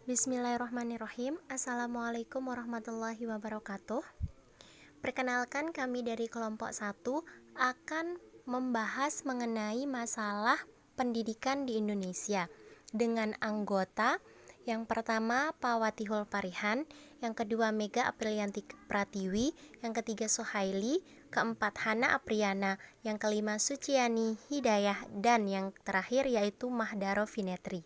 Bismillahirrahmanirrahim. Assalamualaikum warahmatullahi wabarakatuh. Perkenalkan, kami dari kelompok 1 akan membahas mengenai masalah pendidikan di Indonesia dengan anggota yang pertama Pak Watihul Parihan, yang kedua Mega Aprilianti Pratiwi, yang ketiga Suhaili, keempat Hana Apriana, yang kelima Suciani Hidayah, dan yang terakhir yaitu Mahdaro Vinetri.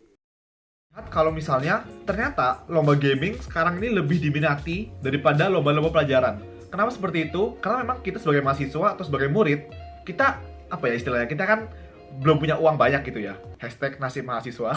Kalau misalnya ternyata lomba gaming sekarang ini lebih diminati daripada lomba-lomba pelajaran. Kenapa seperti itu? Karena memang kita sebagai mahasiswa atau sebagai murid, kita apa ya istilahnya, kita kan belum punya uang banyak gitu ya. Hashtag nasib mahasiswa.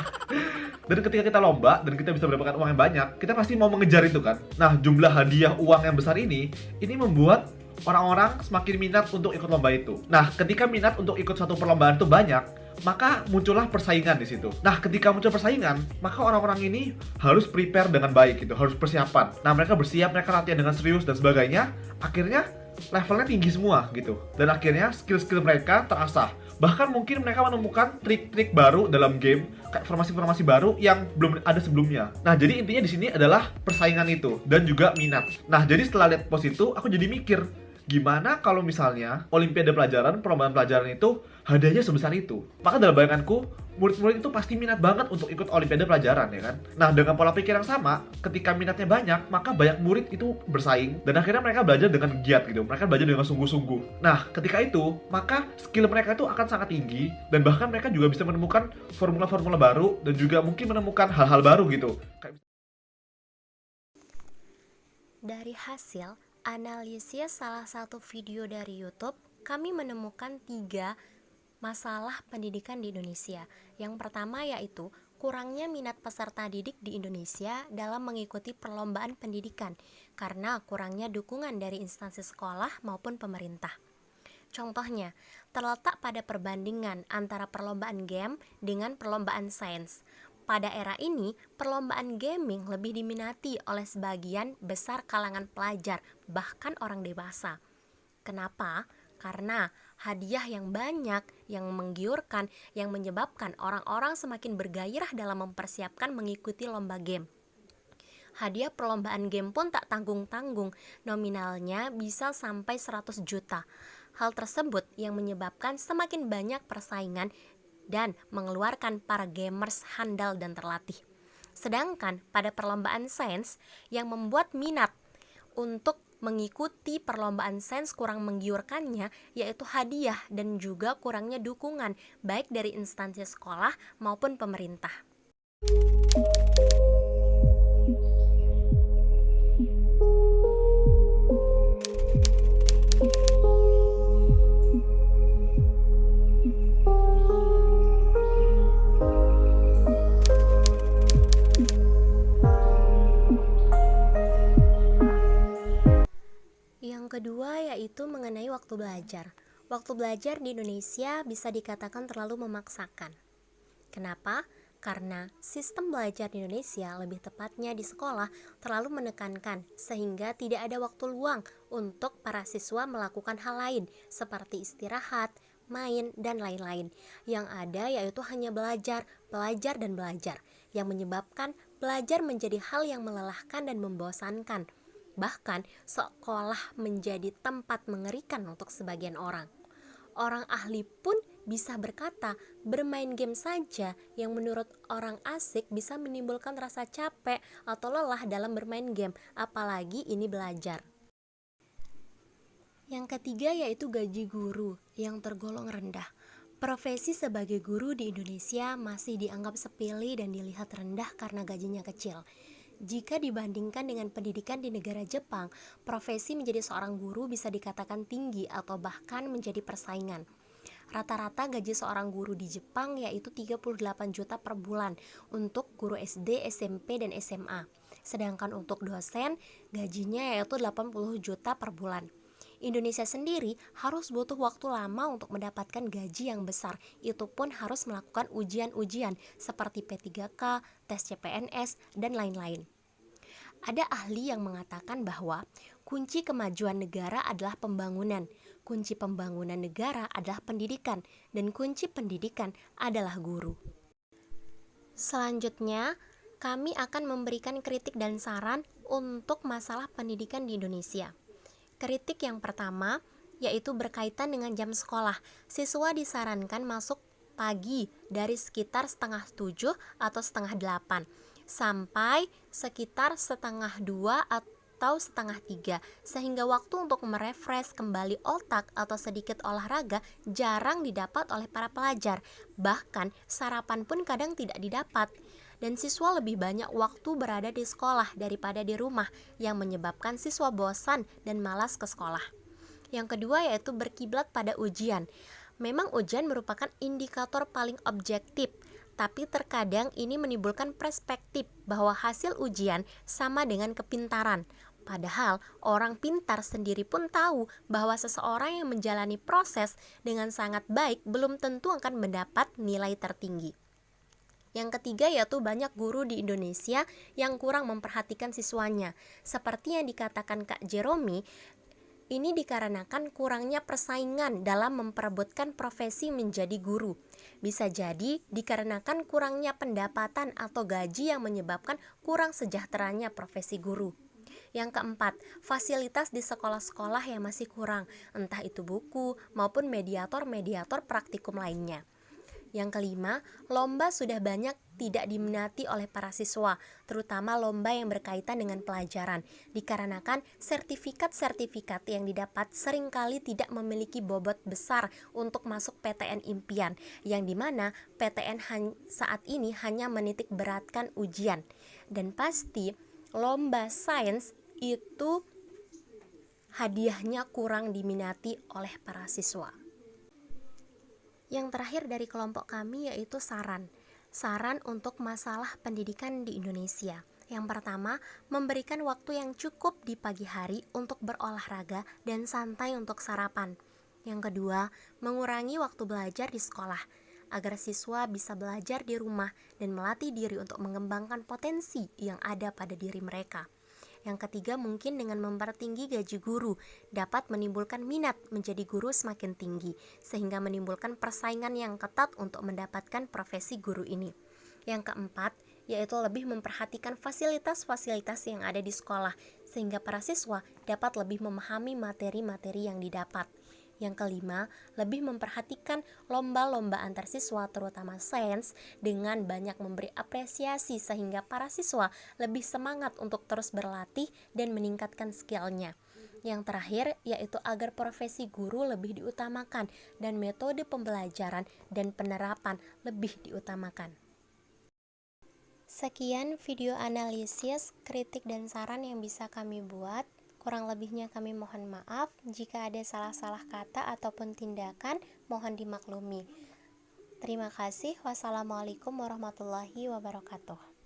Dan ketika kita lomba dan kita bisa mendapatkan uang yang banyak, kita pasti mau mengejar itu kan. Nah, jumlah hadiah uang yang besar ini membuat orang-orang semakin minat untuk ikut lomba itu. Nah, ketika minat untuk ikut satu perlombaan itu banyak, maka muncullah persaingan di situ. Nah, ketika muncul persaingan, maka orang-orang ini harus prepare dengan baik gitu, harus persiapan. Nah, mereka bersiap, mereka latihan dengan serius dan sebagainya. Akhirnya levelnya tinggi semua gitu. Dan akhirnya skill-skill mereka terasah. Bahkan mungkin mereka menemukan trik-trik baru dalam game, kayak formasi-formasi baru yang belum ada sebelumnya. Nah, jadi intinya di sini adalah persaingan itu dan juga minat. Nah, jadi setelah lihat post itu, aku jadi mikir, gimana kalau misalnya olimpiade pelajaran, perlombaan pelajaran itu hadiahnya sebesar itu? Maka dalam bayanganku, murid-murid itu pasti minat banget untuk ikut olimpiade pelajaran, ya kan? Nah, dengan pola pikir yang sama, ketika minatnya banyak, maka banyak murid itu bersaing, dan akhirnya mereka belajar dengan giat gitu. Mereka belajar dengan sungguh-sungguh. Nah, ketika itu, maka skill mereka itu akan sangat tinggi, dan bahkan mereka juga bisa menemukan formula-formula baru, dan juga mungkin menemukan hal-hal baru gitu. Dari hasil analisis salah satu video dari YouTube, kami menemukan 3 masalah pendidikan di Indonesia. Yang pertama yaitu kurangnya minat peserta didik di Indonesia dalam mengikuti perlombaan pendidikan karena kurangnya dukungan dari instansi sekolah maupun pemerintah. Contohnya, terletak pada perbandingan antara perlombaan game dengan perlombaan sains. Pada era ini, perlombaan gaming lebih diminati oleh sebagian besar kalangan pelajar, bahkan orang dewasa. Kenapa? Karena hadiah yang banyak, yang menggiurkan, yang menyebabkan orang-orang semakin bergairah dalam mempersiapkan mengikuti lomba game. Hadiah perlombaan game pun tak tanggung-tanggung, nominalnya bisa sampai 100 juta. Hal tersebut yang menyebabkan semakin banyak persaingan dan mengeluarkan para gamers handal dan terlatih. Sedangkan pada perlombaan sains yang membuat minat untuk mengikuti perlombaan sains kurang menggiurkannya yaitu hadiah dan juga kurangnya dukungan baik dari instansi sekolah maupun pemerintah. Yang kedua yaitu mengenai waktu belajar. Waktu belajar di Indonesia bisa dikatakan terlalu memaksakan. Kenapa? Karena sistem belajar di Indonesia, lebih tepatnya di sekolah, terlalu menekankan sehingga tidak ada waktu luang untuk para siswa melakukan hal lain seperti istirahat, main, dan lain-lain. Yang ada yaitu hanya belajar, belajar, dan belajar, yang menyebabkan belajar menjadi hal yang melelahkan dan membosankan. Bahkan sekolah menjadi tempat mengerikan untuk sebagian orang. Orang ahli pun bisa berkata, bermain game saja yang menurut orang asik bisa menimbulkan rasa capek atau lelah dalam bermain game, apalagi ini belajar. Yang ketiga yaitu gaji guru yang tergolong rendah. Profesi sebagai guru di Indonesia masih dianggap sepele dan dilihat rendah karena gajinya kecil. Jika dibandingkan dengan pendidikan di negara Jepang, profesi menjadi seorang guru bisa dikatakan tinggi atau bahkan menjadi persaingan. Rata-rata gaji seorang guru di Jepang yaitu 38 juta per bulan untuk guru SD, SMP, dan SMA. Sedangkan untuk dosen, gajinya yaitu 80 juta per bulan. Indonesia sendiri harus butuh waktu lama untuk mendapatkan gaji yang besar. Itu pun harus melakukan ujian-ujian seperti P3K, tes CPNS, dan lain-lain. Ada ahli yang mengatakan bahwa kunci kemajuan negara adalah pembangunan, kunci pembangunan negara adalah pendidikan, dan kunci pendidikan adalah guru. Selanjutnya, kami akan memberikan kritik dan saran untuk masalah pendidikan di Indonesia. Kritik yang pertama yaitu berkaitan dengan jam sekolah. Siswa disarankan masuk pagi dari sekitar setengah 7 atau setengah 8 sampai sekitar setengah 2 atau setengah 3, sehingga waktu untuk merefresh kembali otak atau sedikit olahraga jarang didapat oleh para pelajar. Bahkan sarapan pun kadang tidak didapat. Dan siswa lebih banyak waktu berada di sekolah daripada di rumah, yang menyebabkan siswa bosan dan malas ke sekolah. Yang kedua yaitu berkiblat pada ujian. Memang ujian merupakan indikator paling objektif, tapi terkadang ini menimbulkan perspektif bahwa hasil ujian sama dengan kepintaran. Padahal orang pintar sendiri pun tahu bahwa seseorang yang menjalani proses dengan sangat baik belum tentu akan mendapat nilai tertinggi. Yang ketiga yaitu banyak guru di Indonesia yang kurang memperhatikan siswanya. Seperti yang dikatakan Kak Jeromi, ini dikarenakan kurangnya persaingan dalam memperebutkan profesi menjadi guru. Bisa jadi dikarenakan kurangnya pendapatan atau gaji yang menyebabkan kurang sejahteranya profesi guru. Yang keempat, fasilitas di sekolah-sekolah yang masih kurang, entah itu buku maupun mediator-mediator praktikum lainnya. Yang kelima, lomba sudah banyak tidak diminati oleh para siswa, terutama lomba yang berkaitan dengan pelajaran, dikarenakan sertifikat-sertifikat yang didapat seringkali tidak memiliki bobot besar untuk masuk PTN impian, yang dimana PTN saat ini hanya menitik beratkan ujian. Dan pasti lomba sains itu hadiahnya kurang diminati oleh para siswa. Yang terakhir dari kelompok kami yaitu saran untuk masalah pendidikan di Indonesia. Yang pertama, memberikan waktu yang cukup di pagi hari untuk berolahraga dan santai untuk sarapan. Yang kedua, mengurangi waktu belajar di sekolah agar siswa bisa belajar di rumah dan melatih diri untuk mengembangkan potensi yang ada pada diri mereka. Yang ketiga, mungkin dengan mempertinggi gaji guru dapat menimbulkan minat menjadi guru semakin tinggi, sehingga menimbulkan persaingan yang ketat untuk mendapatkan profesi guru ini. Yang keempat, yaitu lebih memperhatikan fasilitas-fasilitas yang ada di sekolah, sehingga para siswa dapat lebih memahami materi-materi yang didapat. Yang kelima, lebih memperhatikan lomba-lomba antar siswa terutama sains dengan banyak memberi apresiasi sehingga para siswa lebih semangat untuk terus berlatih dan meningkatkan skillnya. Yang terakhir, yaitu agar profesi guru lebih diutamakan dan metode pembelajaran dan penerapan lebih diutamakan. Sekian video analisis, kritik dan saran yang bisa kami buat. Kurang lebihnya kami mohon maaf. Jika ada salah-salah kata ataupun tindakan, mohon dimaklumi. Terima kasih. Wassalamualaikum warahmatullahi wabarakatuh.